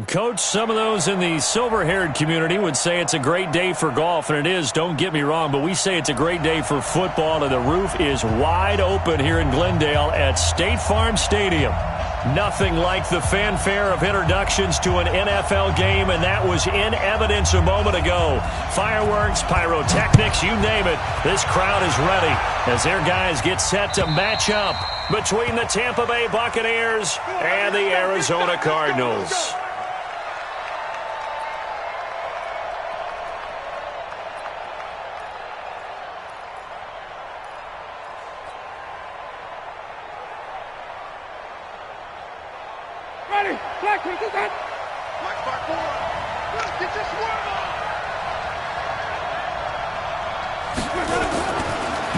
Coach, some of those in the silver-haired community would say it's a great day for golf, and it is, don't get me wrong, but we say it's a great day for football, and the roof is wide open here in Glendale at State Farm Stadium. Nothing like the fanfare of introductions to an NFL game, and that was in evidence a moment ago. Fireworks, pyrotechnics, you name it, this crowd is ready as their guys get set to match up between the Tampa Bay Buccaneers and the Arizona Cardinals.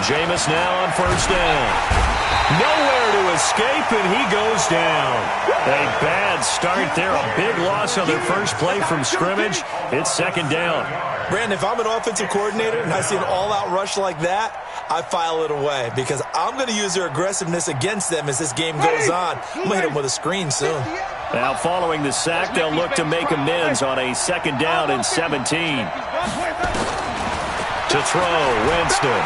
Jameis now on first down. Nowhere to escape, and he goes down. A bad start there. A big loss on their first play from scrimmage. It's second down. Brandon, if I'm an offensive coordinator and I see an all-out rush like that, I file it away because I'm going to use their aggressiveness against them as this game goes on. I'm going to hit them with a screen soon. Now following the sack, they'll look to make amends on a second down and 17. To throw, Winston.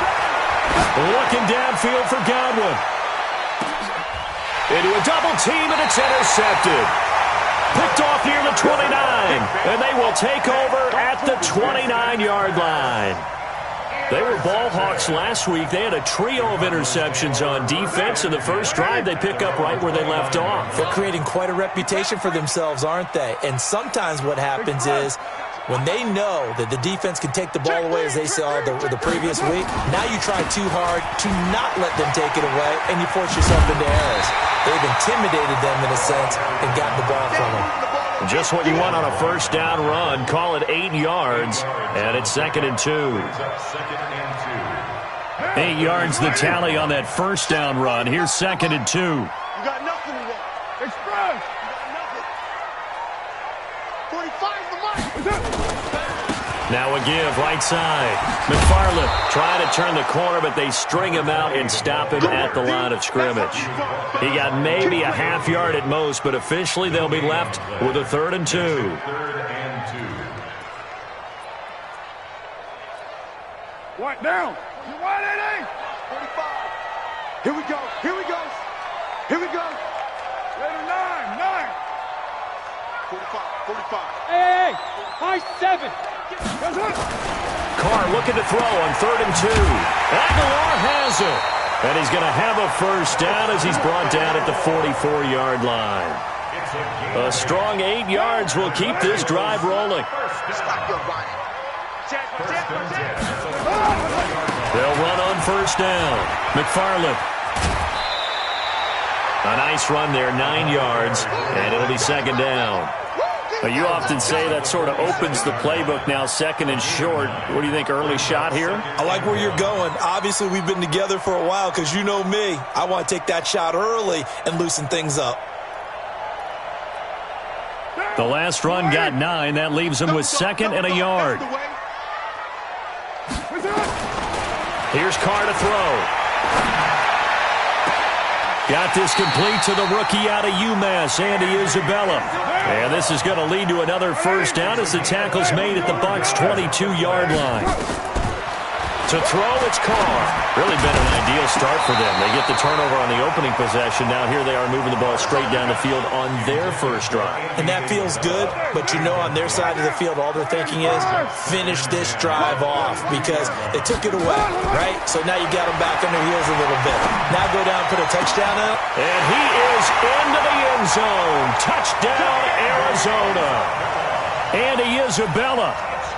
Looking downfield for Godwin. Into a double team, and it's intercepted. Picked off near the 29, and they will take over at the 29-yard line. They were ball hawks last week. They had a trio of interceptions on defense. In the first drive, they pick up right where they left off. They're creating quite a reputation for themselves, aren't they? And sometimes what happens is when they know that the defense can take the ball away, as they saw the previous week, now you try too hard to not let them take it away, and you force yourself into errors. They've intimidated them in a sense and gotten the ball from them. Just what you want on a first down run. Call it 8 yards, and it's second and 2. 8 yards the tally on that first down run. Here's second and 2. You got nothing in there. Express. You got nothing. 45 the mark. Now a give, right side. McFarland trying to turn the corner, but they string him out and stop him at the line of scrimmage. He got maybe a half yard at most, but officially they'll be left with a 3rd and 2. What down? You want it, 45. Here we go. Here we go. Here we go. Later, 9. 45. Hey, high 7. Carr looking to throw on 3rd and 2. Aguilar has it. And he's going to have a first down as he's brought down at the 44-yard line. A strong 8 yards will keep this drive rolling. They'll run on first down. McFarland. A nice run there, 9 yards, and it'll be second down. You often say that sort of opens the playbook now, second and short. What do you think, early shot here? I like where you're going. Obviously, we've been together for a while because you know me. I want to take that shot early and loosen things up. The last run got 9. That leaves him with second and a yard. Here's Carr to throw. Got this complete to the rookie out of UMass, Andy Isabella. And this is going to lead to another first down as the tackle's made at the Bucs' 22-yard line. To throw, it's Carr. Really been an ideal start for them. They get the turnover on the opening possession. Now here they are moving the ball straight down the field on their first drive. And that feels good, but you know on their side of the field, all they're thinking is finish this drive off because they took it away, right? So now you got them back on their heels a little bit. Now go down and put a touchdown out. And he is into the end zone. Touchdown, Arizona. Andy Isabella.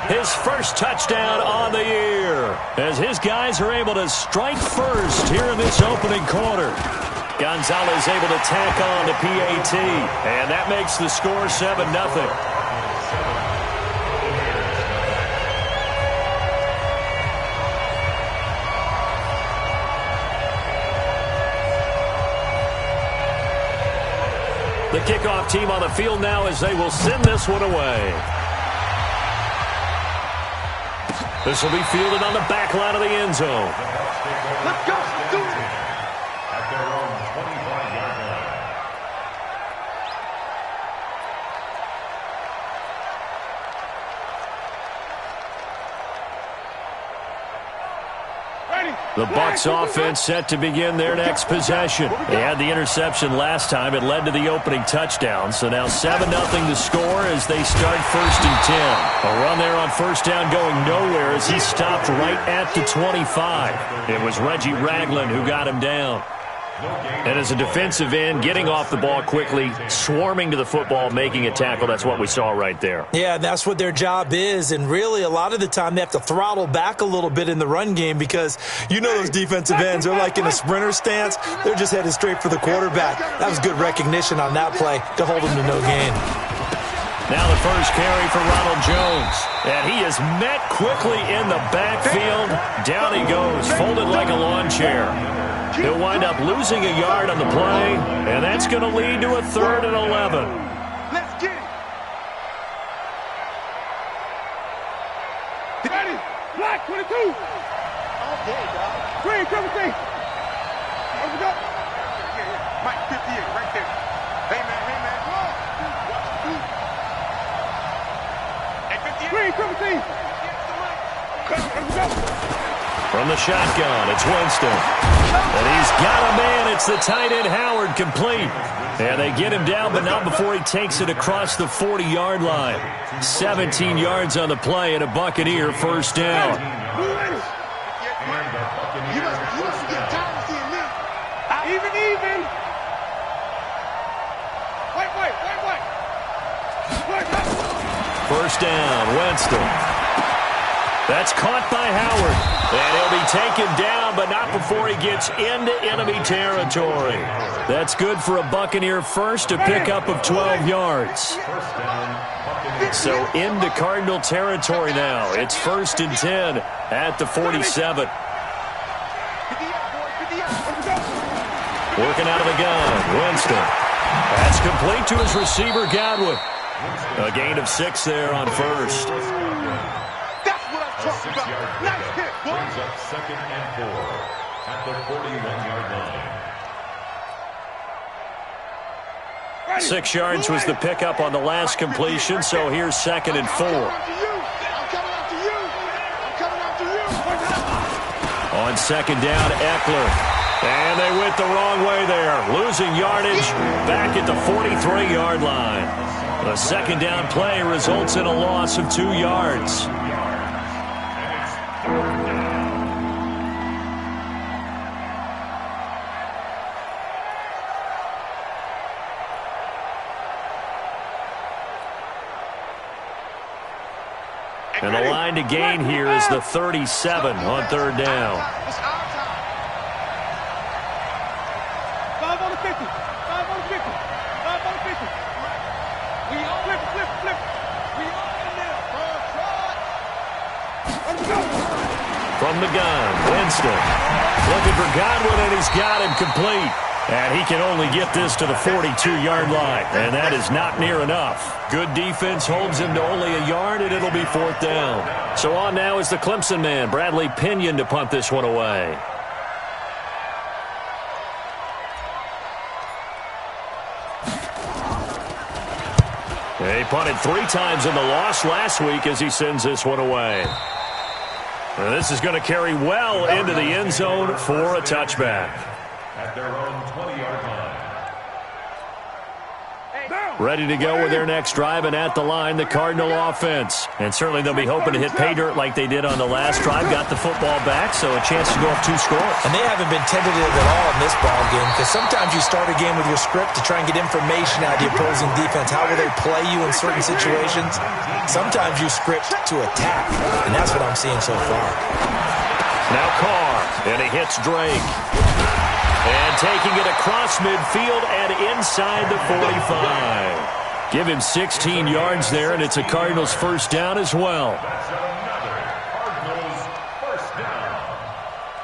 His first touchdown on the year as his guys are able to strike first here in this opening quarter. Gonzalez able to tack on to PAT, and that makes the score 7-0. The kickoff team on the field now as they will send this one away. This will be fielded on the back line of the end zone. Let's go. Do it. At their own 25-yard The Bucs offense set to begin their next possession. They had the interception last time. It led to the opening touchdown. So now 7-0 the score as they start 1st and 10. A run there on first down going nowhere as he stopped right at the 25. It was Reggie Ragland who got him down. And as a defensive end, getting off the ball quickly, swarming to the football, making a tackle, that's what we saw right there. Yeah, that's what their job is. And really, a lot of the time, they have to throttle back a little bit in the run game because you know those defensive ends, they're like in a sprinter stance. They're just headed straight for the quarterback. That was good recognition on that play to hold him to no gain. Now the first carry for Ronald Jones. And he is met quickly in the backfield. Down he goes, folded like a lawn chair. He'll wind up losing a yard on the play, and that's going to lead to a 3rd and 11. Let's get it. Ready. Black 22. Okay, dog. Green, come and see. Over go. Yeah. Mike 58, right there. Hey, man. Hey, 58. Green, come and see. Over go. From the shotgun, it's Winston. And he's got a man. It's the tight end, Howard, complete. And they get him down, but not before he takes it across the 40-yard line. 17 yards on the play and a Buccaneer first down. Even. First down, Winston. That's caught by Howard. And he'll be taken down, but not before he gets into enemy territory. That's good for a Buccaneer first, to pick up of 12 yards. So into Cardinal territory now. It's 1st and 10 at the 47. Working out of the gun, Winston. That's complete to his receiver, Godwin. A gain of 6 there on first. A 6-yard nice hit, brings up 2nd and 4 at the 41-yard line. 6 yards was the pickup on the last completion, so here's 2nd and 4. On 2nd down, Eckler. And they went the wrong way there, losing yardage back at the 43-yard line. The 2nd down play results in a loss of 2 yards. And the line to gain here is the 37 on 3rd down. 5 on the 50. 5 on the 50. 5 on the 50. We all flip. We all in there. From the gun, Winston. Looking for Godwin, and he's got him complete. And he can only get this to the 42-yard line, and that is not near enough. Good defense holds him to only a yard, and it'll be 4th down. So on now is the Clemson man, Bradley Pinion, to punt this one away. He punted 3 times in the loss last week as he sends this one away. And this is going to carry well into the end zone for a touchback. At their own 20-yard line. Ready to go with their next drive, and at the line, the Cardinal offense. And certainly they'll be hoping to hit pay dirt like they did on the last drive. Got the football back, so a chance to go up 2 scores. And they haven't been tentative at all in this ball game, because sometimes you start a game with your script to try and get information out of the opposing defense. How will they play you in certain situations? Sometimes you script to attack, and that's what I'm seeing so far. Now Carr, and he hits Drake. And taking it across midfield and inside the 45. Give him 16 yards there, and it's a Cardinals first down as well. That's another Cardinals first down.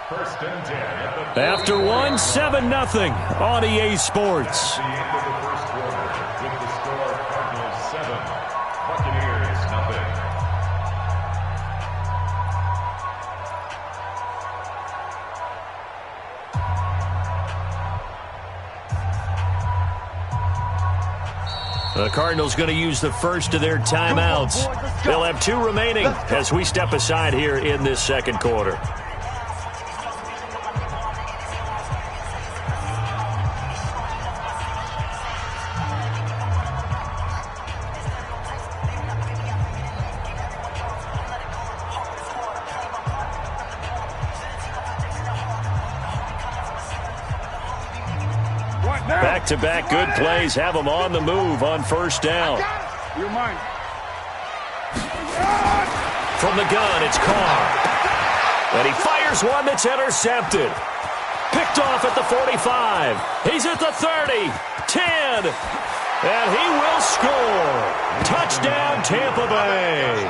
1st and 10. After one, 7-0 on EA Sports. At the end of the first quarter, with the score Cardinals 7, Buccaneers nothing. The Cardinals going to use the first of their timeouts. They'll have 2 remaining as we step aside here in this 2nd quarter. Back-to-back good plays have them on the move on first down. You're mine. From the gun, it's Carr. And he fires one that's intercepted. Picked off at the 45. He's at the 30, 10, and he will score. Touchdown, Tampa Bay.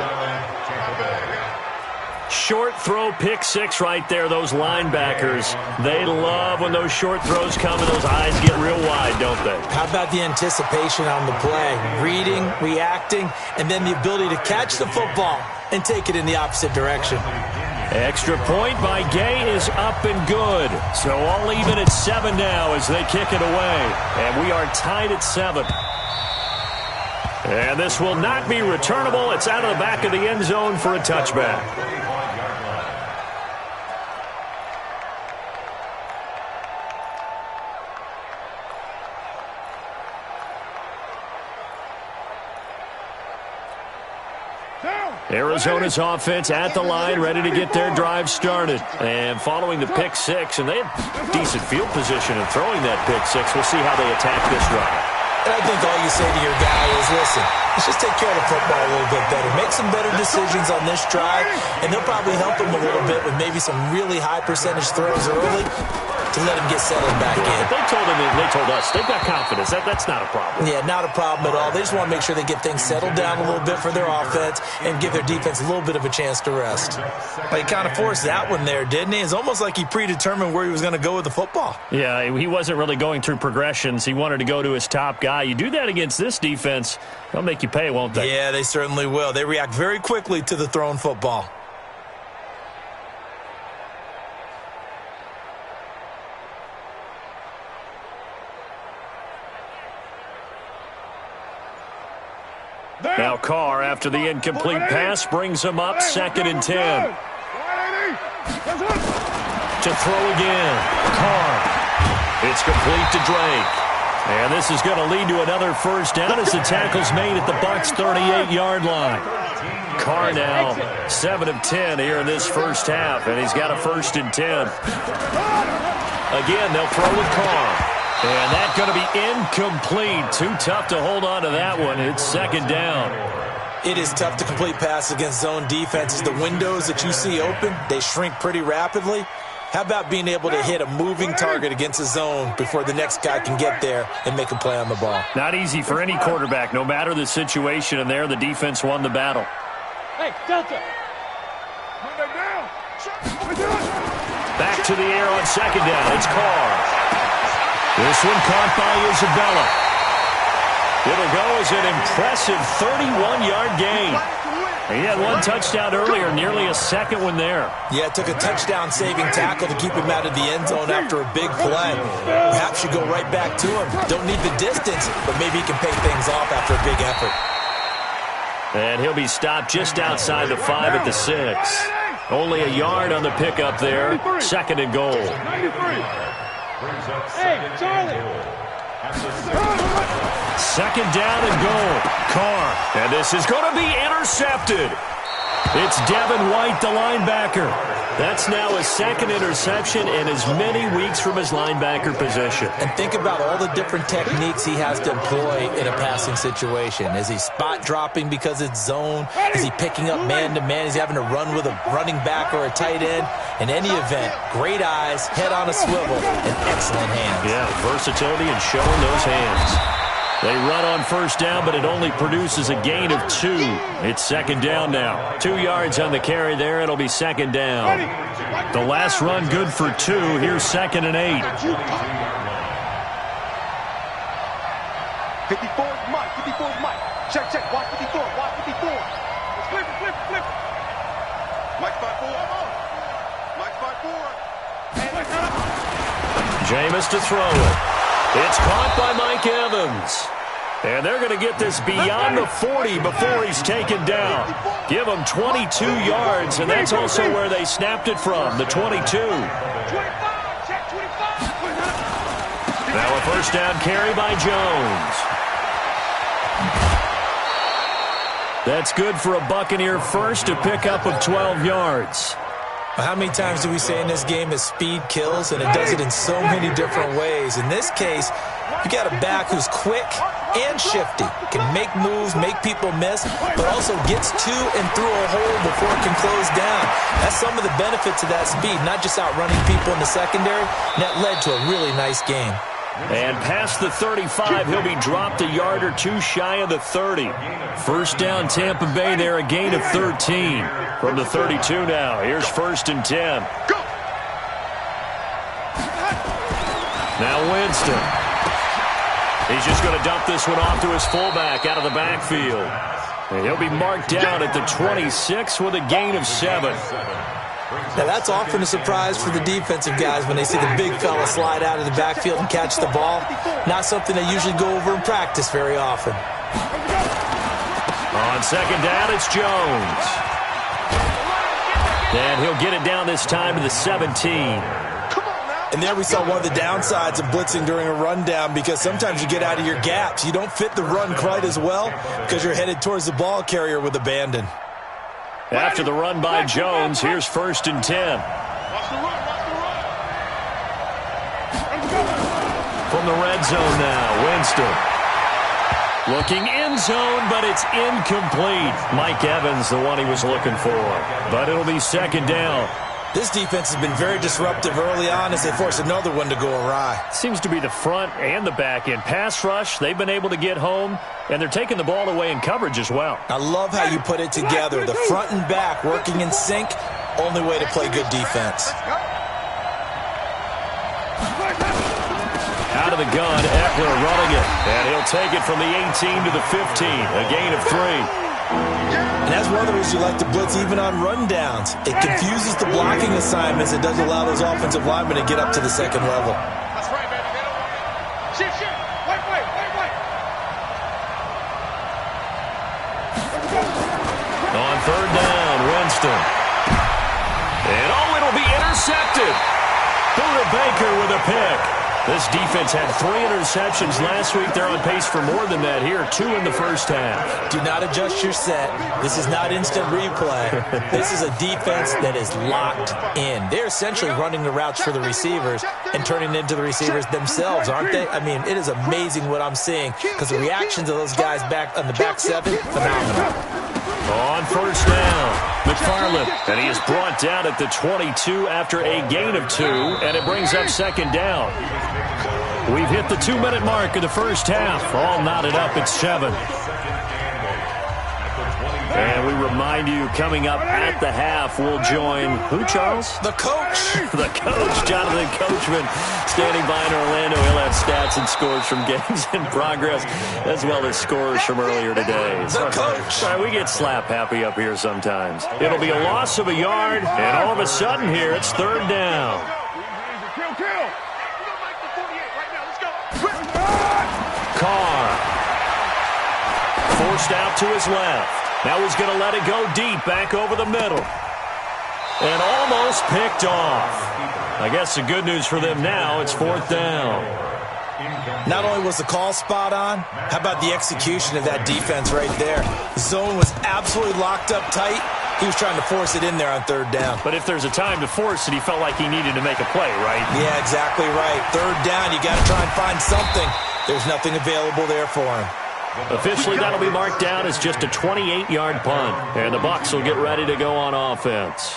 Short throw, pick six right there. Those linebackers, they love when those short throws come and those eyes get real wide, don't they? How about the anticipation on the play? Reading, reacting, and then the ability to catch the football and take it in the opposite direction. Extra point by Gay is up and good. So all even at 7 now as they kick it away. And we are tied at 7. And this will not be returnable. It's out of the back of the end zone for a touchback. Arizona's offense at the line, ready to get their drive started. And following the pick six, and they had decent field position in throwing that pick six. We'll see how they attack this drive. And I think all you say to your guy is, listen, let's just take care of the football a little bit better. Make some better decisions on this drive, and they'll probably help him a little bit with maybe some really high percentage throws early to let him get settled back in. If they told him, they told us, they've got confidence. That's not a problem. Yeah, not a problem at all. They just want to make sure they get things settled down a little bit for their offense and give their defense a little bit of a chance to rest. But he kind of forced that one there, didn't he? It's almost like he predetermined where he was going to go with the football. Yeah, he wasn't really going through progressions. He wanted to go to his top guy. You do that against this defense, they'll make you pay, won't they? Yeah, they certainly will. They react very quickly to the thrown football. Now Carr, after the incomplete pass, brings him up 2nd and 10. To throw again. Carr. It's complete to Drake. And this is going to lead to another first down as the tackle's made at the Bucs' 38-yard line. Carr now 7 of 10 here in this first half, and he's got a 1st and 10. Again, they'll throw with Carr. And that's going to be incomplete. Too tough to hold on to that one. It's 2nd down. It is tough to complete passes against zone defenses. The windows that you see open, they shrink pretty rapidly. How about being able to hit a moving target against a zone before the next guy can get there and make a play on the ball? Not easy for any quarterback, no matter the situation. And there, the defense won the battle. Hey, Delta. Back to the air on 2nd down. It's Carr. This one caught by Isabella. It'll go as an impressive 31-yard gain. He had one touchdown earlier, nearly a second one there. Yeah, it took a touchdown-saving tackle to keep him out of the end zone after a big play. Perhaps you go right back to him. Don't need the distance, but maybe he can pay things off after a big effort. And he'll be stopped just outside the 5 at the 6. Only a yard on the pickup there. 2nd and goal. Hey, Charlie. 2nd down and goal. Carr. And this is going to be intercepted. It's Devin White, the linebacker. That's now his 2nd interception in as many weeks from his linebacker position. And think about all the different techniques he has to employ in a passing situation. Is he spot dropping because it's zone? Is he picking up man-to-man? Is he having to run with a running back or a tight end? In any event, great eyes, head on a swivel, and excellent hands. Yeah, versatility and showing those hands. They run on first down, but it only produces a gain of 2. It's 2nd down now. 2 yards on the carry there. It'll be 2nd down. The last run good for 2. Here's 2nd and 8. 54 is Mike. 54 is Mike. Check, check. Watch 54. Watch 54. Let's flip it, flip it, flip it. Mike 5-4. Mike 5-4. Jameis to throw it. It's caught by Mike Evans. And they're going to get this beyond the 40 before he's taken down. Give him 22 yards, and that's also where they snapped it from, the 22. Now a first down carry by Jones. That's good for a Buccaneer first, to pick up of 12 yards. How many times do we say in this game that speed kills, and it does it in so many different ways? In this case, you got a back who's quick and shifty, can make moves, make people miss, but also gets to and through a hole before it can close down. That's some of the benefits of that speed, not just outrunning people in the secondary. And that led to a really nice game. And past the 35, he'll be dropped a yard or two shy of the 30. First down, Tampa Bay there, a gain of 13. From the 32 now, here's 1st and 10. Now Winston. He's just going to dump this one off to his fullback out of the backfield. And he'll be marked down at the 26 with a gain of 7. Now, that's often a surprise for the defensive guys when they see the big fella slide out of the backfield and catch the ball. Not something they usually go over in practice very often. On 2nd down, it's Jones. And he'll get it down this time to the 17. And there we saw one of the downsides of blitzing during a rundown, because sometimes you get out of your gaps. You don't fit the run quite as well because you're headed towards the ball carrier with abandon. After the run by Jones, here's 1st and 10. From the red zone now, Winston. Looking end zone, but it's incomplete. Mike Evans, the one he was looking for. But it'll be 2nd down. This defense has been very disruptive early on as they force another one to go awry. Seems to be the front and the back end. Pass rush, they've been able to get home, and they're taking the ball away in coverage as well. I love how you put it together. The front and back working in sync, only way to play good defense. Out of the gun, Eckler running it, and he'll take it from the 18 to the 15, a gain of 3. And that's one of the reasons you like to blitz even on rundowns. It confuses the blocking assignments. It doesn't allow those offensive linemen to get up to the 2nd level. That's right, baby. Shift. Wait. On 3rd down, Winston. And it'll be intercepted. Buda Baker with a pick. This defense had 3 interceptions last week. They're on pace for more than that here. 2 in the first half. Do not adjust your set. This is not instant replay. This is a defense that is locked in. They're essentially running the routes for the receivers and turning into the receivers themselves, aren't they? I mean, it is amazing what I'm seeing, because the reactions of those guys back on the back 7, phenomenal. On 1st down, McFarland, and he is brought down at the 22 after a gain of 2, and it brings up 2nd down. We've hit the 2-minute mark of the first half. All knotted up at 7. And we remind you, coming up at the half, we'll join who, Charles? The coach. The coach, Jonathan Coachman, standing by in Orlando. He'll have stats and scores from games in progress, as well as scores from earlier today. The coach. All right, we get slap happy up here sometimes. It'll be a loss of a yard, and all of a sudden here, it's 3rd down. Carr. Forced out to his left. Now he's going to let it go deep, back over the middle. And almost picked off. I guess the good news for them now, it's 4th down. Not only was the call spot on, how about the execution of that defense right there? The zone was absolutely locked up tight. He was trying to force it in there on 3rd down. But if there's a time to force it, he felt like he needed to make a play, right? Yeah, exactly right. 3rd down, you got to try and find something. There's nothing available there for him. Officially, that'll be marked down as just a 28-yard punt. And the Bucs will get ready to go on offense.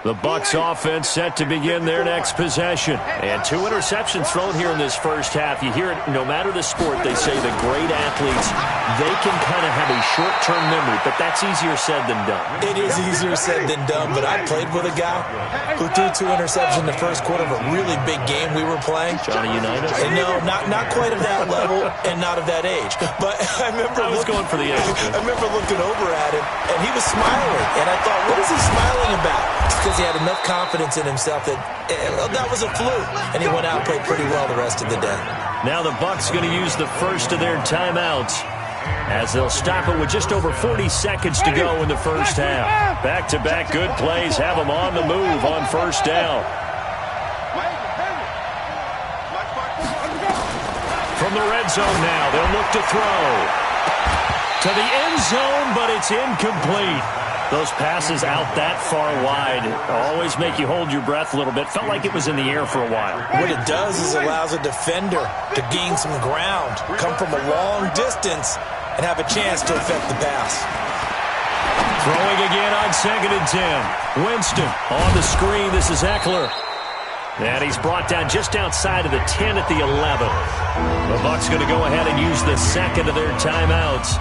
The Bucs offense set to begin their next possession. And 2 interceptions thrown here in this first half. You hear it, no matter the sport, they say the great athletes, they can kind of have a short-term memory, but that's easier said than done. It is easier said than done, but I played with a guy who threw 2 interceptions in the first quarter of a really big game we were playing. Johnny Unitas? No, not quite of that level and not of that age. But I remember going for the age. I remember looking over at him, and he was smiling. And I thought, what is he smiling about? It's because he had enough confidence in himself that that was a fluke. And he went out and played pretty well the rest of the day. Now the Bucs going to use the first of their timeouts, as they'll stop it with just over 40 seconds to go in the first half. Back-to-back good plays have them on the move on 1st down. From the the red zone now. They'll look to throw. To the end zone, but it's incomplete. Those passes out that far wide always make you hold your breath a little bit. Felt like it was in the air for a while. What it does is it allows a defender to gain some ground, come from a long distance, and have a chance to affect the pass. Throwing again on 2nd and 10. Winston on the screen. This is Eckler. And he's brought down just outside of the 10 at the 11. The Bucs going to go ahead and use the second of their timeouts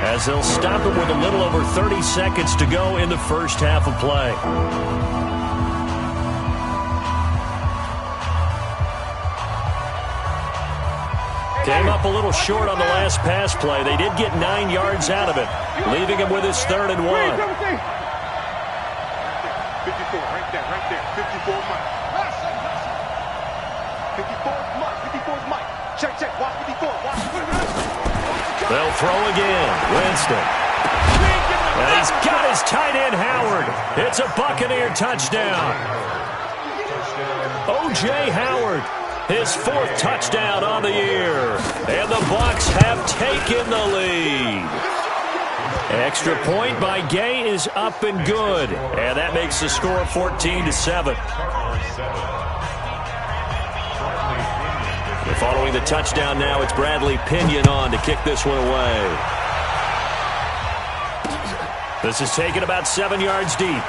as they'll stop it with a little over 30 seconds to go in the first half of play. Came up a little short on the last pass play. They did get 9 yards out of it, leaving him with his 3rd and 1. 54, right there. 54 Mike. 54's Mike. Check. Watch 54. They'll throw again. Winston. And he's got his tight end, Howard. It's a Buccaneer touchdown. O.J. Howard, his 4th touchdown on the year. And the Bucs have taken the lead. Extra point by Gay is up and good. And that makes the score 14-7. Following the touchdown now, it's Bradley Pinion on to kick this one away. This is taken about 7 yards deep.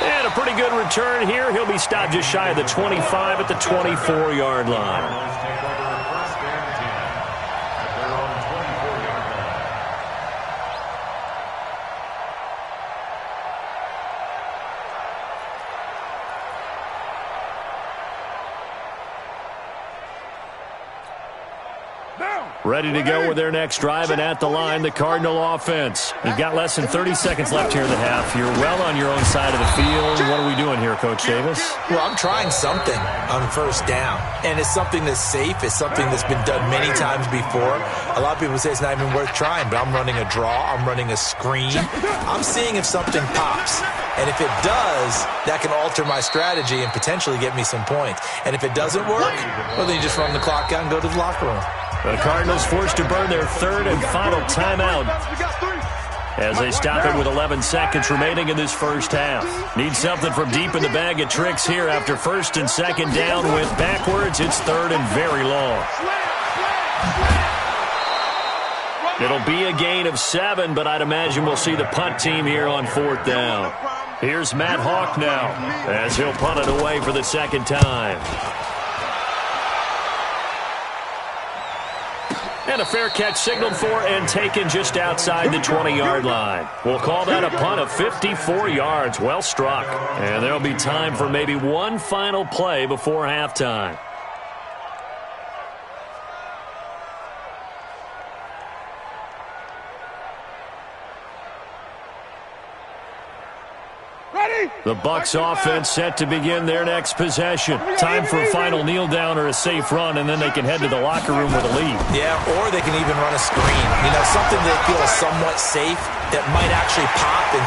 And a pretty good return here. He'll be stopped just shy of the 25 at the 24-yard line. Ready to go with their next drive, and at the line, the Cardinal offense. You've got less than 30 seconds left here in the half. You're well on your own side of the field. What are we doing here, Coach Davis? Well, I'm trying something on 1st down, and it's something that's safe. It's something that's been done many times before. A lot of people say it's not even worth trying, but I'm running a draw. I'm running a screen. I'm seeing if something pops. And if it does, that can alter my strategy and potentially get me some points. And if it doesn't work, well, then you just run the clock out and go to the locker room. The Cardinals forced to burn their 3rd and final timeout as they stop it with 11 seconds remaining in this first half. Need something from deep in the bag of tricks here after 1st and 2nd down went backwards. It's 3rd and very long. It'll be a gain of 7, but I'd imagine we'll see the punt team here on 4th down. Here's Matt Hawk now as he'll punt it away for the 2nd time. And a fair catch signaled for and taken just outside the 20-yard line. We'll call that a punt of 54 yards. Well struck. And there'll be time for maybe one final play before halftime. The Bucs offense set to begin their next possession. Time for a final kneel down or a safe run, and then they can head to the locker room with a lead. Yeah, or they can even run a screen. You know, something they feel is somewhat safe that might actually pop. And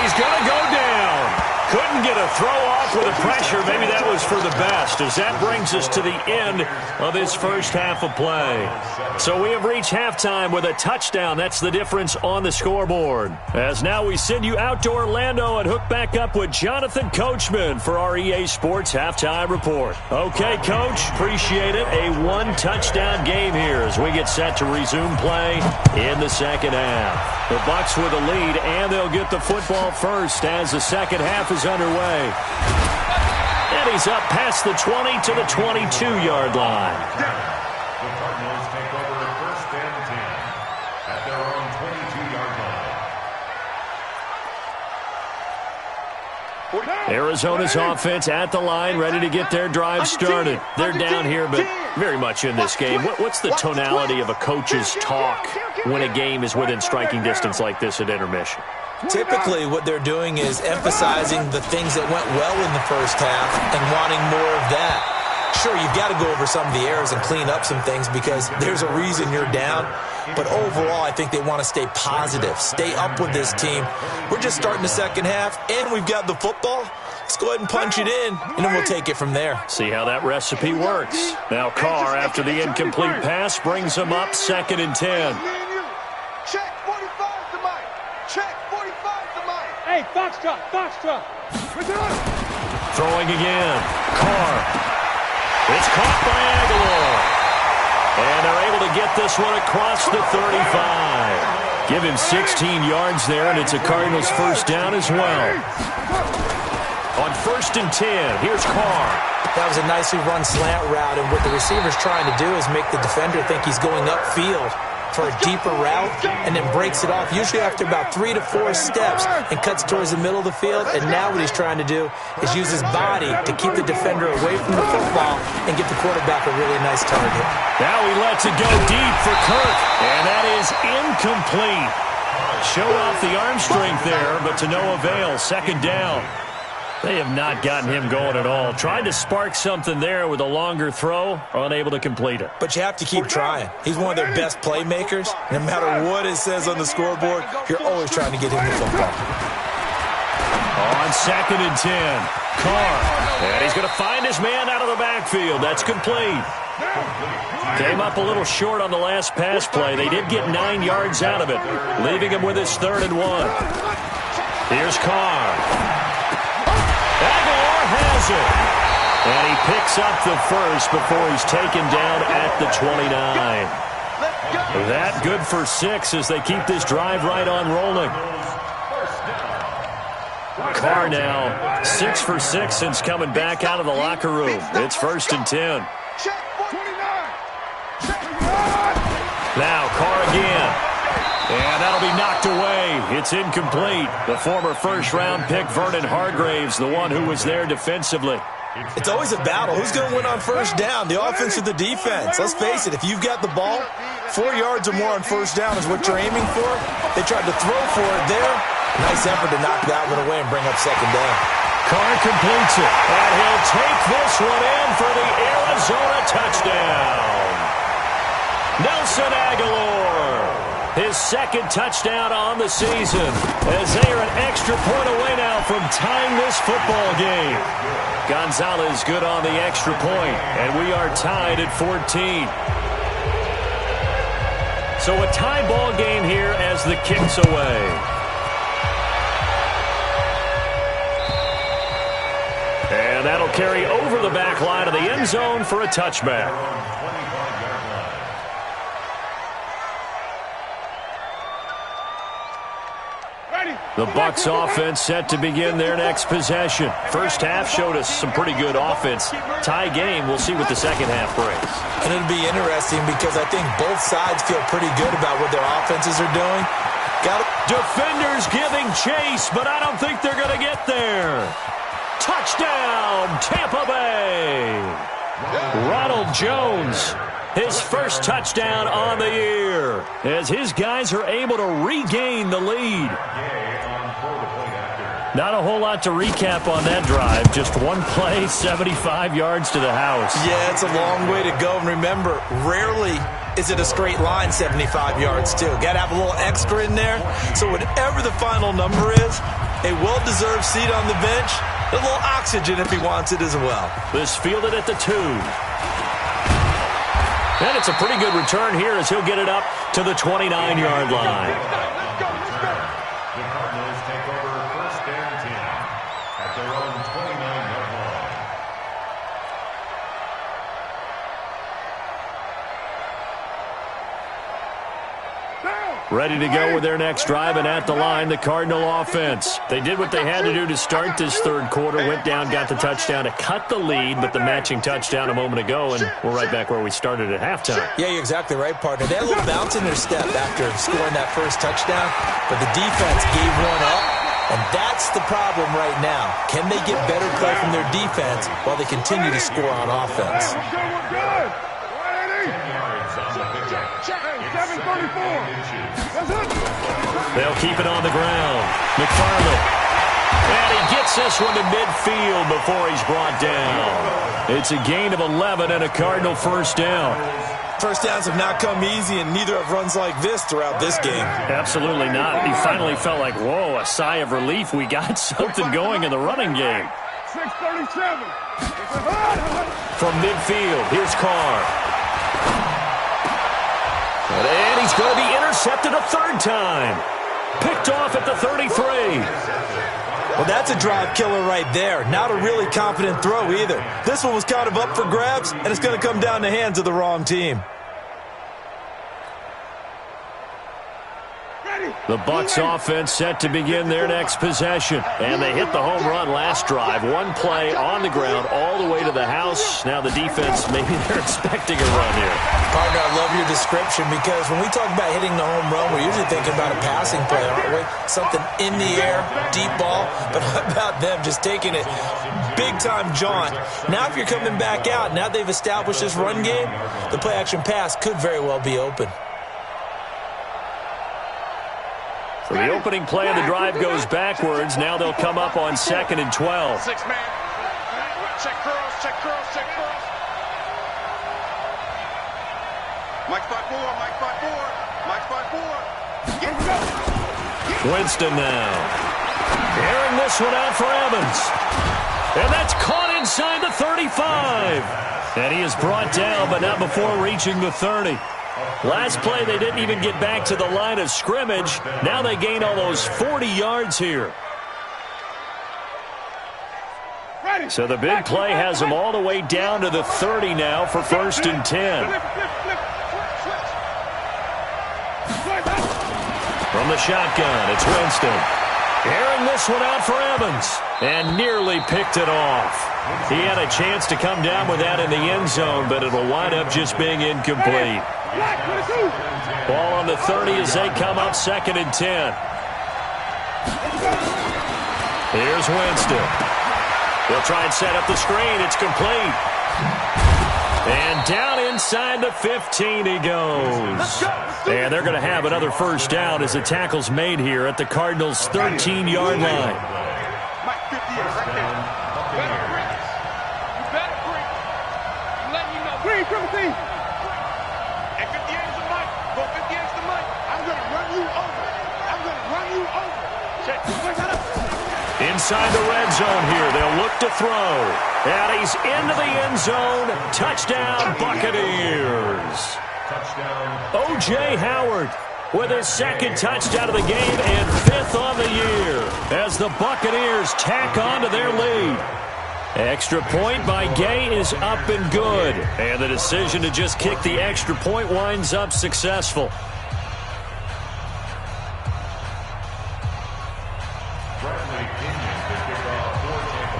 he's going to go down. Couldn't get a throw off with the pressure. Maybe that was for the best, as that brings us to the end of this first half of play. So we have reached halftime with a touchdown. That's the difference on the scoreboard. As now we send you out to Orlando and hook back up with Jonathan Coachman for our EA Sports Halftime Report. Okay, Coach, appreciate it. A one-touchdown game here as we get set to resume play in the second half. The Bucs with a lead, and they'll get the football first as the second half is underway. And he's up past the 20 to the 22-yard line. The Cardinals take over 1st and 10 at their own 22-yard line. Arizona's offense at the line, ready to get their drive started. They're down here, but very much in this game. What's the tonality of a coach's talk when a game is within striking distance like this at intermission? Typically, what they're doing is emphasizing the things that went well in the first half and wanting more of that. Sure, you've got to go over some of the errors and clean up some things because there's a reason you're down. But overall, I think they want to stay positive, stay up with this team. We're just starting the second half, and we've got the football. Let's go ahead and punch it in, and then we'll take it from there. See how that recipe works. Now Carr, after the incomplete pass, brings him up 2nd and 10. Check 45 to Mike. Check 45 to Mike. Hey, Foxtrot, Foxtrot. Throwing again. Carr. It's caught by Aguilar. And they're able to get this one across the 35. Give him 16 yards there, and it's a Cardinals first down as well. On 1st and 10, here's Carr. That was a nicely run slant route, and what the receiver's trying to do is make the defender think he's going upfield for a deeper route, and then breaks it off, usually after about 3 to 4 steps, and cuts towards the middle of the field. And now what he's trying to do is use his body to keep the defender away from the football and get the quarterback a really nice target. Now he lets it go deep for Kirk, and that is incomplete. Showed off the arm strength there, but to no avail. 2nd down. They have not gotten him going at all. Tried to spark something there with a longer throw, unable to complete it. But you have to keep trying. He's one of their best playmakers. No matter what it says on the scoreboard, you're always trying to get him the football. On 2nd and 10, Carr. And he's going to find his man out of the backfield. That's complete. Came up a little short on the last pass play. They did get 9 yards out of it, leaving him with his 3rd and 1. Here's Carr. Aguilar has it. And he picks up the first before he's taken down at the 29. That good for 6 as they keep this drive right on rolling. Carr now 6 for 6 since coming back out of the locker room. It's 1st and 10. Now Carr again. And that'll be knocked away. It's incomplete. The former first-round pick, Vernon Hargraves, the one who was there defensively. It's always a battle. Who's going to win on 1st down, the offense or the defense? Let's face it, if you've got the ball, 4 yards or more on 1st down is what you're aiming for. They tried to throw for it there. Nice effort to knock that one away and bring up 2nd down. Carr completes it, and he'll take this one in for the Arizona touchdown. Nelson Aguilar. His 2nd touchdown on the season, as they are an extra point away now from tying this football game. Gonzalez good on the extra point, and we are tied at 14. So a tie ball game here as the kick's away. And that'll carry over the back line of the end zone for a touchback. The Bucs offense set to begin their next possession. First half showed us some pretty good offense. Tie game, we'll see what the second half brings. And it'll be interesting because I think both sides feel pretty good about what their offenses are doing. Defenders giving chase, but I don't think they're going to get there. Touchdown, Tampa Bay. Ronald Jones, his first touchdown on the year, as his guys are able to regain the lead. Not a whole lot to recap on that drive. Just one play, 75 yards to the house. Yeah, it's a long way to go. And remember, rarely is it a straight line 75 yards, too. Got to have a little extra in there. So whatever the final number is, a well-deserved seat on the bench, a little oxygen if he wants it as well. This fielded at the 2. And it's a pretty good return here as he'll get it up to the 29-yard line. The Cardinals take over 1st and 10 at their own 29-yard line. Ready to go with their next drive, and at the line, the Cardinal offense. They did what they had to do to start this 3rd quarter, went down, got the touchdown to cut the lead, but the matching touchdown a moment ago, and we're right back where we started at halftime. Yeah, you're exactly right, partner. They had a little bounce in their step after scoring that first touchdown, but the defense gave one up, and that's the problem right now. Can they get better play from their defense while they continue to score on offense? They'll keep it on the ground. McFarland. And he gets this one to midfield before he's brought down. It's a gain of 11 and a Cardinal first down. First downs have not come easy, and neither have runs like this throughout this game. Absolutely not. He finally felt like, whoa, a sigh of relief. We got something going in the running game. 637. From midfield, here's Carr. And he's going to be intercepted a third time. Picked off at the 33. Well, that's a drive killer right there. Not a really confident throw either. This one was kind of up for grabs, and it's going to come down the hands of the wrong team. The Bucs offense set to begin their next possession. And they hit the home run last drive. One play on the ground all the way to the house. Now the defense, maybe they're expecting a run here. Partner, I love your description because when we talk about hitting the home run, we're usually thinking about a passing play, aren't we? Something in the air, deep ball. But how about them just taking it big-time jaunt? Now if you're coming back out, now they've established this run game, the play-action pass could very well be open. So the opening play of the drive goes backwards. Now they'll come up on 2nd and 12. 6-man. Check curls, check curls, check curls. Mike spot 4, Mike spot 4, Mike spot 4. Winston now. Airing this one out for Evans. And that's caught inside the 35. And he is brought down, but not before reaching the 30. Last play, they didn't even get back to the line of scrimmage. Now they gain almost 40 yards here. So the big play has them all the way down to the 30 now for 1st and 10. From the shotgun, it's Winston. Airing this one out for Evans. And nearly picked it off. He had a chance to come down with that in the end zone, but it'll wind up just being incomplete. Ball on the 30 as they come up 2nd and 10. Here's Winston. They'll try and set up the screen. It's complete. And down inside the 15 he goes. And they're going to have another first down as the tackle's made here at the Cardinals' 13-yard line. Mike 50 right there. Better break. You better break. I'm letting you know. Green, triple team. And 58's the mic. Go 58's the mic. I'm going to run you over. I'm going to run you over. Check. Inside the red zone here. They'll look to throw. And he's into the end zone. Touchdown, Buccaneers. O.J. Howard with his 2nd touchdown of the game and 5th on the year as the Buccaneers tack on to their lead. Extra point by Gay is up and good. And the decision to just kick the extra point winds up successful.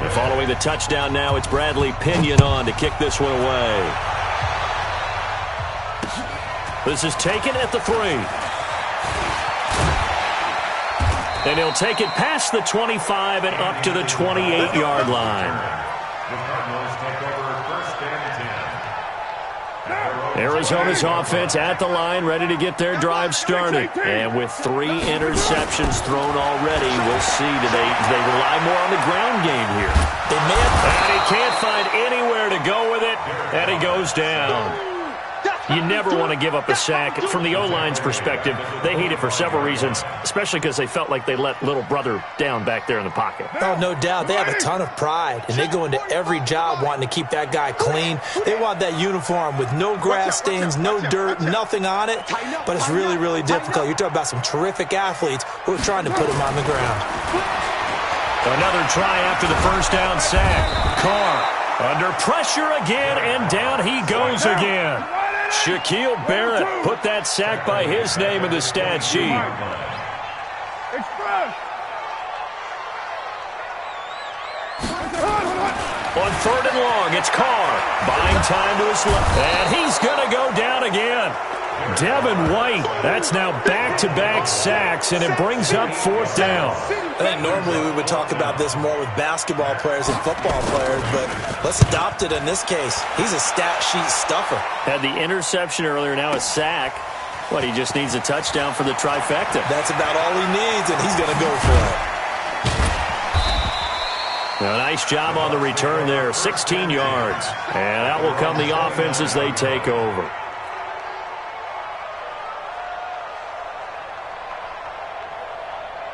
And following the touchdown now, it's Bradley Pinion on to kick this one away. This is taken at the 3. And he'll take it past the 25 and up to the 28-yard line. Arizona's offense at the line, ready to get their drive started. And with 3 interceptions thrown already, we'll see. Do they rely more on the ground game here? They may have. And he can't find anywhere to go with it, and he goes down. You never want to give up a sack. From the O-line's perspective, they hate it for several reasons, especially because they felt like they let little brother down back there in the pocket. Oh, no doubt. They have a ton of pride, and they go into every job wanting to keep that guy clean. They want that uniform with no grass stains, no dirt, nothing on it. But it's really, really difficult. You're talking about some terrific athletes who are trying to put him on the ground. Another try after the first down sack. Carr under pressure again, and down he goes again. Shaquille Barrett put that sack by his name in the stat sheet. On 3rd and long, it's Carr. Buying time to his left. And he's going to go down again. Devin White, that's now back-to-back sacks, and it brings up 4th down. I think normally we would talk about this more with basketball players and football players, but let's adopt it in this case. He's a stat sheet stuffer. Had the interception earlier, now a sack. What, he just needs a touchdown for the trifecta. That's about all he needs, and he's going to go for it. A nice job on the return there, 16 yards. And out will come the offense as they take over.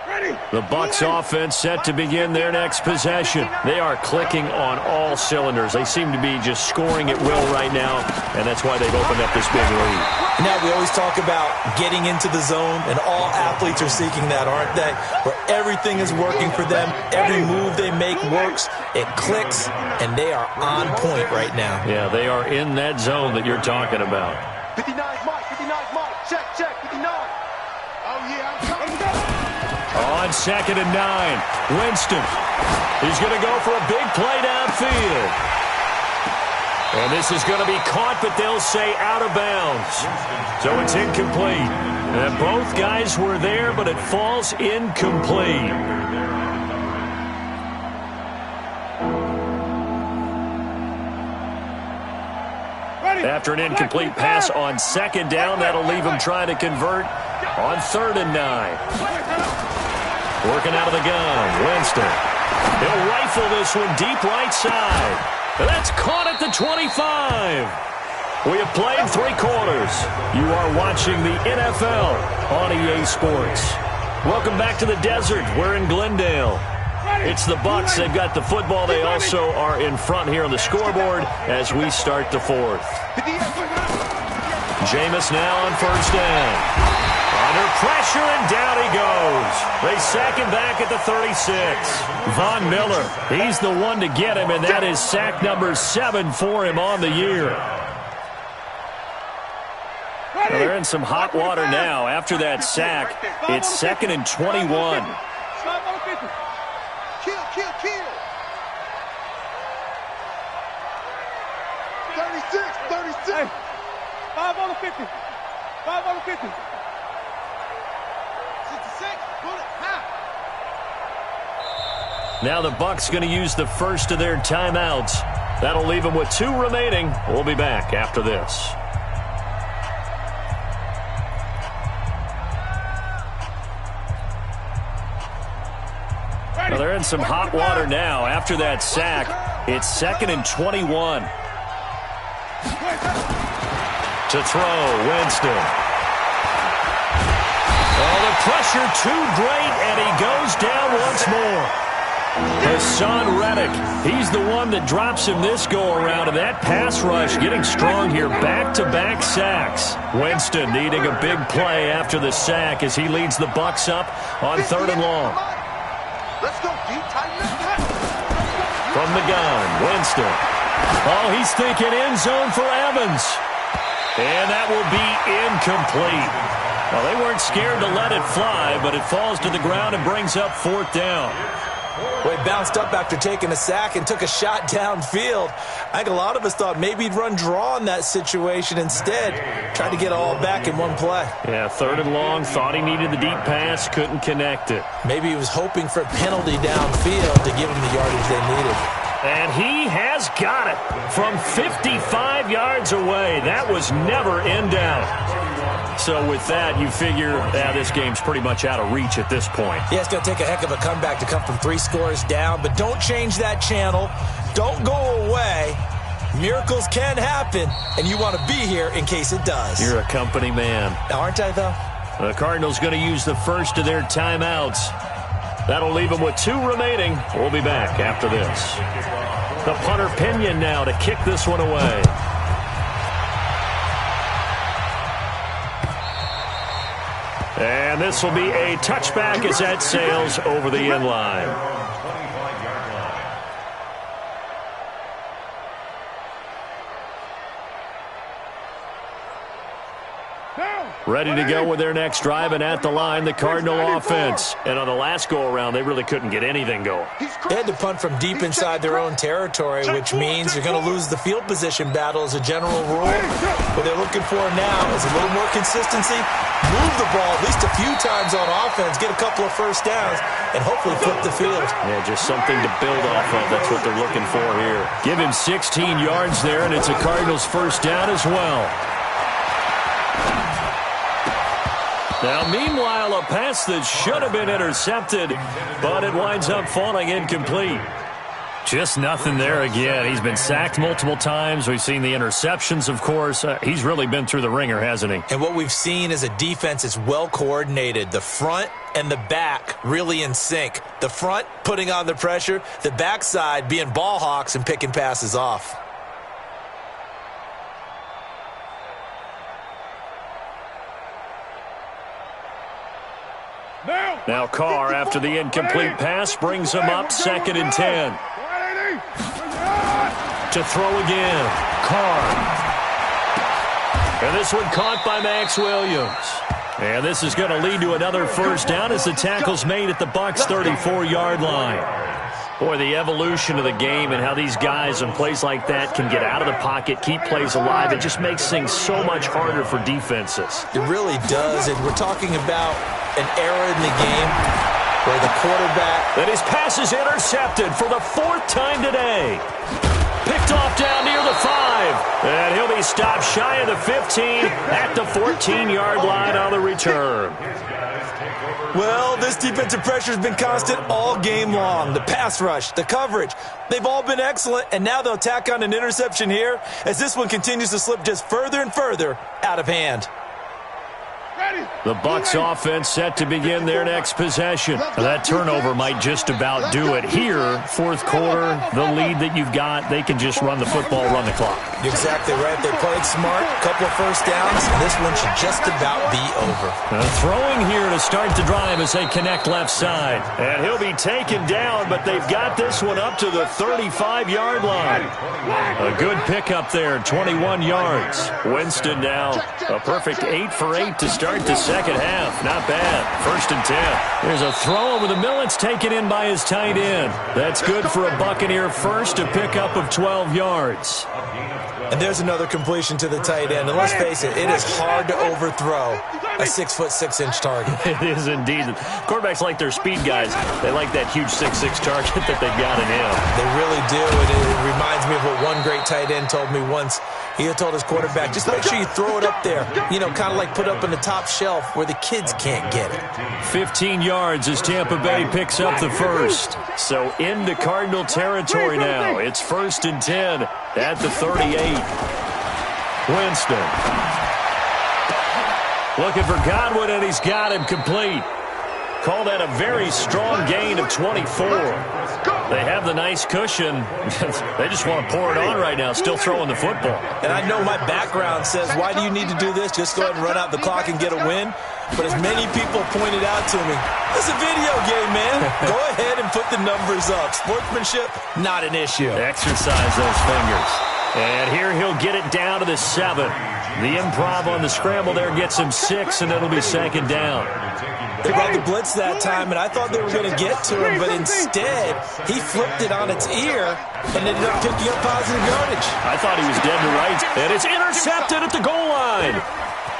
Ready? The Bucs offense set to begin their next possession. They are clicking on all cylinders. They seem to be just scoring at will right now, and that's why they've opened up this big lead. Now, we always talk about getting into the zone, and all athletes are seeking that, aren't they? Where everything is working for them. Every move they make works. It clicks, and they are on point right now. Yeah, they are in that zone that you're talking about. 59 Mike, 59 Mike. Check, 59. Oh, yeah, I'm coming. On 2nd and 9, Winston. He's going to go for a big play downfield. And this is going to be caught, but they'll say out of bounds. So it's incomplete. And both guys were there, but it falls incomplete. After an incomplete pass on 2nd down, that'll leave him trying to convert on 3rd and 9. Working out of the gun, Winston. He'll rifle this one deep right side. That's caught at the 25. We have played 3 quarters. You are watching the NFL on EA Sports. Welcome back to the desert. We're in Glendale. It's the Bucs. They've got the football. They also are in front here on the scoreboard as we start the 4th. Jameis now on 1st down. Under pressure, and down he goes. They sack him back at the 36. Von Miller, he's the one to get him, and that is sack number 7 for him on the year. Well, they're in some hot water now. After that sack, it's 2nd and 21. Kill. 36. 5 on the 50. 5 on the 50. 66. Bullet. Half. Now the Bucs going to use the first of their timeouts. That'll leave them with 2 remaining. We'll be back after this. Well, they're in some hot water now. After that sack, it's 2nd and 21. To throw, Winston. Oh, the pressure too great, and he goes down once more. Hassan Reddick, he's the one that drops him this go-around, and that pass rush getting strong here. Back-to-back sacks. Winston needing a big play after the sack as he leads the Bucs up on 3rd and long. Let's go deep, tighten up. From the gun, Winston. Oh, he's thinking end zone for Evans. And that will be incomplete. Well, they weren't scared to let it fly, but it falls to the ground and brings up 4th down. Well, he bounced up after taking a sack and took a shot downfield. I think a lot of us thought maybe he'd run draw in that situation instead. Tried to get all back in one play. Yeah, 3rd and long, thought he needed the deep pass, couldn't connect it. Maybe he was hoping for a penalty downfield to give him the yardage they needed. And he has got it from 55 yards away. That was never in doubt. So with that, you figure this game's pretty much out of reach at this point. Yeah, it's going to take a heck of a comeback to come from 3 scores down, but don't change that channel. Don't go away. Miracles can happen, and you want to be here in case it does. You're a company man. Aren't I, though? The Cardinals going to use the first of their timeouts. That'll leave them with 2 remaining. We'll be back after this. The punter Pinion now to kick this one away. And this will be a touchback as that sails over the end line. Ready to go with their next drive, and at the line, the Cardinal offense. And on the last go-around, they really couldn't get anything going. They had to punt from deep inside their own territory, which means you're going to lose the field position battle as a general rule. What they're looking for now is a little more consistency, move the ball at least a few times on offense, get a couple of first downs, and hopefully flip the field. Yeah, just something to build off of. That's what they're looking for here. Give him 16 yards there, and it's a Cardinals first down as well. Now, meanwhile, a pass that should have been intercepted, but it winds up falling incomplete. Just nothing there again. He's been sacked multiple times. We've seen the interceptions, of course. He's really been through the ringer, hasn't he? And what we've seen is a defense that's well coordinated. The front and the back really in sync. The front putting on the pressure, the backside being ball hawks and picking passes off. Now Carr, after the incomplete pass, brings him up 2nd and 10. To throw again, Carr. And this one caught by Max Williams. And this is going to lead to another first down as the tackle's made at the Bucs' 34-yard line. Boy, the evolution of the game and how these guys in plays like that can get out of the pocket, keep plays alive, it just makes things so much harder for defenses. It really does, and we're talking about an era in the game where the quarterback... And his pass is intercepted for the 4th time today. Picked off down near the 5. And he'll be stopped shy of the 15 at the 14-yard line on the return. Well, this defensive pressure has been constant all game long. The pass rush, the coverage, they've all been excellent, and now they'll tack on an interception here as this one continues to slip just further and further out of hand. The Bucs offense set to begin their next possession. That turnover might just about do it. Here, 4th quarter, the lead that you've got, they can just run the football, run the clock. You're exactly right. They played smart, couple of first downs. This one should just about be over. Throwing here to start the drive as they connect left side. And he'll be taken down, but they've got this one up to the 35-yard line. A good pickup there, 21 yards. Winston now a perfect 8 for 8 to start the second half. Not bad. 1st and 10. There's a throw over the middle. It's taken in by his tight end. That's good for a Buccaneer first, a pickup of 12 yards. And there's another completion to the tight end. And let's face it, it is hard to overthrow a 6'6" target. It is indeed. Quarterbacks like their speed guys. They like that huge 6'6" target that they've got in him. They really do. And it reminds me of what one great tight end told me once. He had told his quarterback, just make sure you throw it up there. You know, kind of like put up in the top shelf where the kids can't get it. 15 yards as Tampa Bay picks up the first. So into Cardinal territory now. It's 1st and 10 at the 38. Winston. Looking for Godwin, and he's got him complete. Call that a very strong gain of 24. They have the nice cushion. They just want to pour it on right now, still throwing the football. And I know my background says, why do you need to do this? Just go ahead and run out the clock and get a win. But as many people pointed out to me, it's a video game, man. Go ahead and put the numbers up. Sportsmanship, not an issue. Exercise those fingers. And here he'll get it down to the 7. The improv on the scramble there gets him 6, and it'll be 2nd down. They brought the blitz that time, and I thought they were going to get to him, but instead, he flipped it on its ear and ended up picking up positive yardage. I thought he was dead to rights, and it's intercepted at the goal line.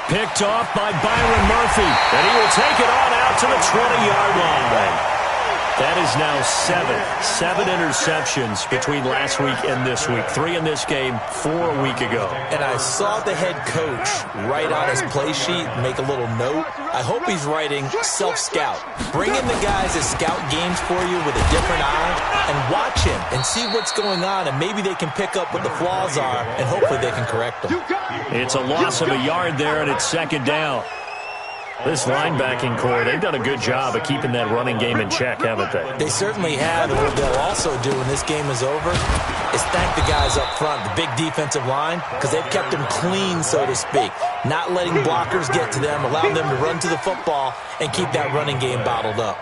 Picked off by Byron Murphy, and he will take it on out to the 20-yard line. That is now 7 interceptions between last week and this week. 3 in this game, 4 a week ago. And I saw the head coach write on his play sheet, make a little note. I hope he's writing self-scout. Bring in the guys that scout games for you with a different eye and watch him and see what's going on, and maybe they can pick up what the flaws are, and hopefully they can correct them. It's a loss of a yard there, and it's 2nd down. This linebacking core, they've done a good job of keeping that running game in check, haven't they? They certainly have, and what they'll also do when this game is over is thank the guys up front, the big defensive line, because they've kept them clean, so to speak, not letting blockers get to them, allowing them to run to the football and keep that running game bottled up.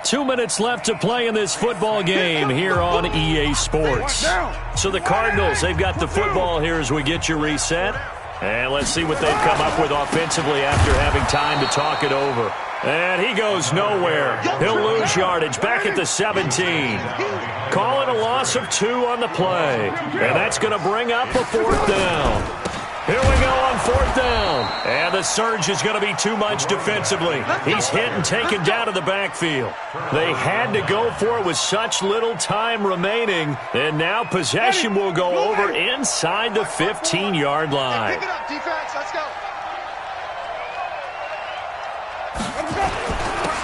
2 minutes left to play in this football game here on EA Sports. So the Cardinals, they've got the football here as we get you reset. And let's see what they've come up with offensively after having time to talk it over. And he goes nowhere. He'll lose yardage back at the 17. Calling a loss of 2 on the play. And that's going to bring up a 4th down. Here we go on 4th down. And the surge is going to be too much defensively. He's hit and taken down to the backfield. They had to go for it with such little time remaining. And now possession will go over inside the 15-yard line. Pick it up, defense. Let's go.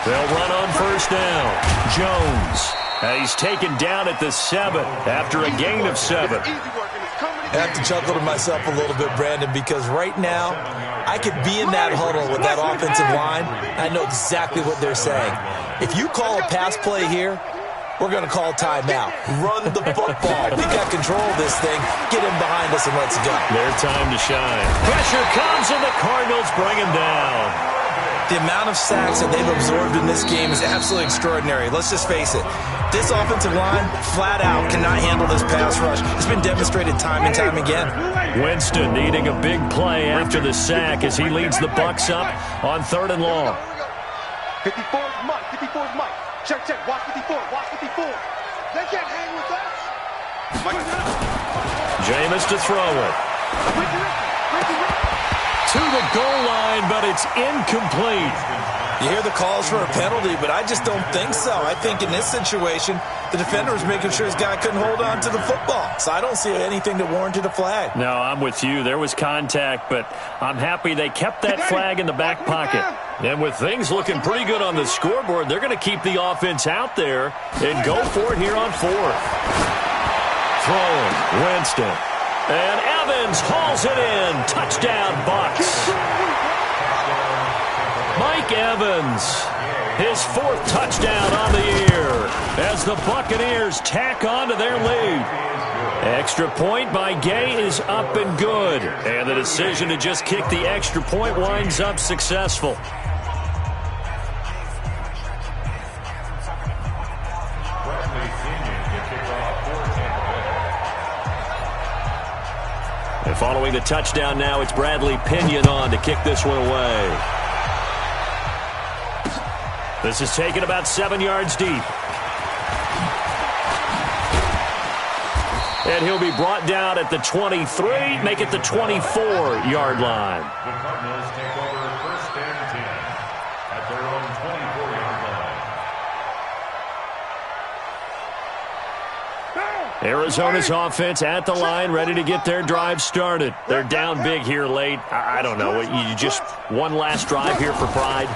They'll run on 1st down. Jones. He's taken down at the 7 after a gain of 7. I have to chuckle to myself a little bit, Brandon, because right now I could be in that huddle with that offensive line. I know exactly what they're saying. If you call a pass play here, we're going to call timeout. Run the football. We got control of this thing. Get him behind us and let's go. Their time to shine. Pressure comes and the Cardinals bring him down. The amount of sacks that they've absorbed in this game is absolutely extraordinary. Let's just face it. This offensive line, flat out, cannot handle this pass rush. It's been demonstrated time and time again. Winston needing a big play after the sack as he leads the Bucs up on 3rd and long. 54 is Mike. 54 is Mike. Check, check. Watch 54. Watch 54. They can't hang with us. Jameis to throw it. To the goal line, but it's incomplete. You hear the calls for a penalty, but I just don't think so. I think in this situation, the defender was making sure his guy couldn't hold on to the football. So I don't see anything that warranted a flag. No, I'm with you. There was contact, but I'm happy they kept that flag in the back pocket. And with things looking pretty good on the scoreboard, they're going to keep the offense out there and go for it here on 4th. Throwing, Winston. And Evans hauls it in. Touchdown, Bucs. Mike Evans, his 4th touchdown on the year as the Buccaneers tack on to their lead. Extra point by Gay is up and good. And the decision to just kick the extra point winds up successful. And following the touchdown now, it's Bradley Pinion on to kick this one away. This is taken about 7 yards deep. And he'll be brought down at the 23, make it the 24-yard line. The Cardinals take over 1st and 10 at their own 24-yard line. Arizona's offense at the line, ready to get their drive started. They're down big here late. I don't know. You just one last drive here for pride?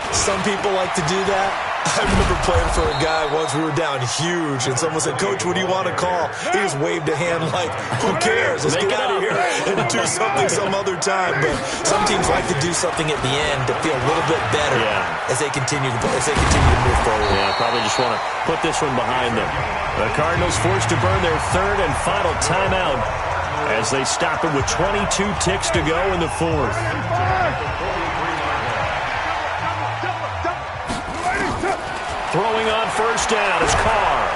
Some people like to do that. I remember playing for a guy once. We were down huge, and someone said, "Coach, what do you want to call?" He just waved a hand like, "Who cares? Let's get out of here and do something some other time." But some teams like to do something at the end to feel a little bit better as they continue to move forward. Yeah, probably just want to put this one behind them. The Cardinals forced to burn their 3rd and final timeout as they stop it with 22 ticks to go in the 4th. Throwing on 1st down is Carr.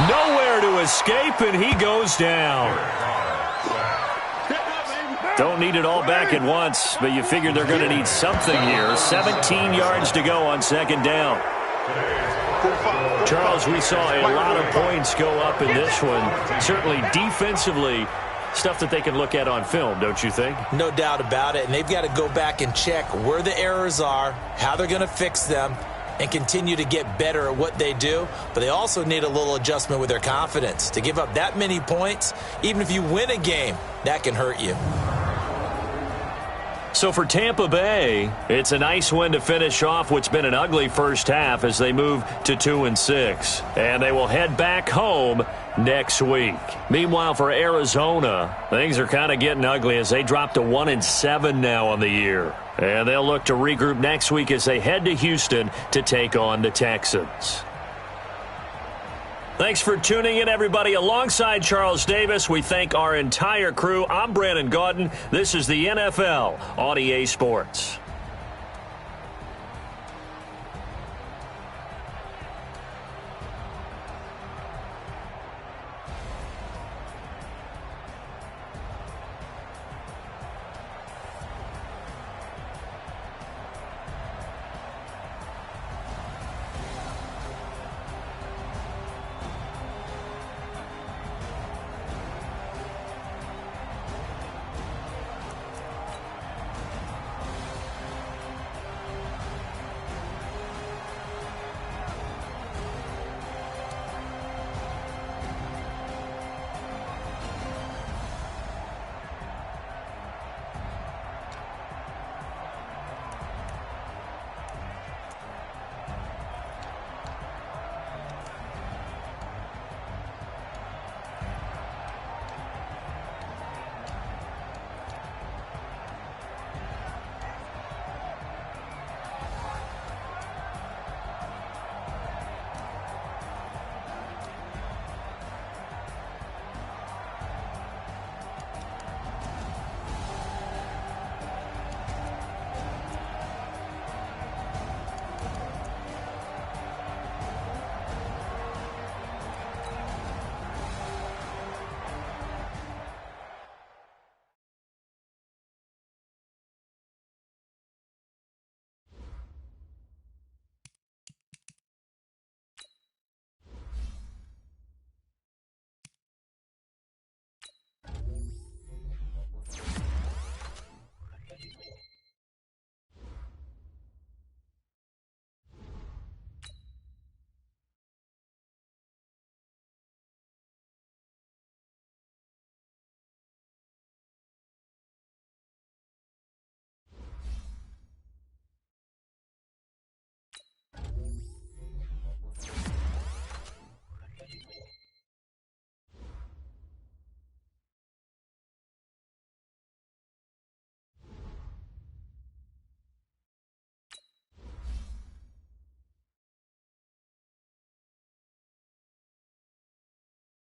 Nowhere to escape, and he goes down. Don't need it all back at once, but you figure they're going to need something here. 17 yards to go on 2nd down. Charles, we saw a lot of points go up in this one. Certainly defensively, stuff that they can look at on film, don't you think? No doubt about it, and they've got to go back and check where the errors are, how they're going to fix them, and continue to get better at what they do. But they also need a little adjustment with their confidence. To give up that many points, even if you win a game, that can hurt you. So for Tampa Bay, it's a nice win to finish off what's been an ugly first half as they move to 2-6. And they will head back home next week. Meanwhile, for Arizona, things are kind of getting ugly as they drop to 1-7 now on the year. And they'll look to regroup next week as they head to Houston to take on the Texans. Thanks for tuning in, everybody. Alongside Charles Davis, we thank our entire crew. I'm Brandon Gaudin. This is the NFL on EA Sports.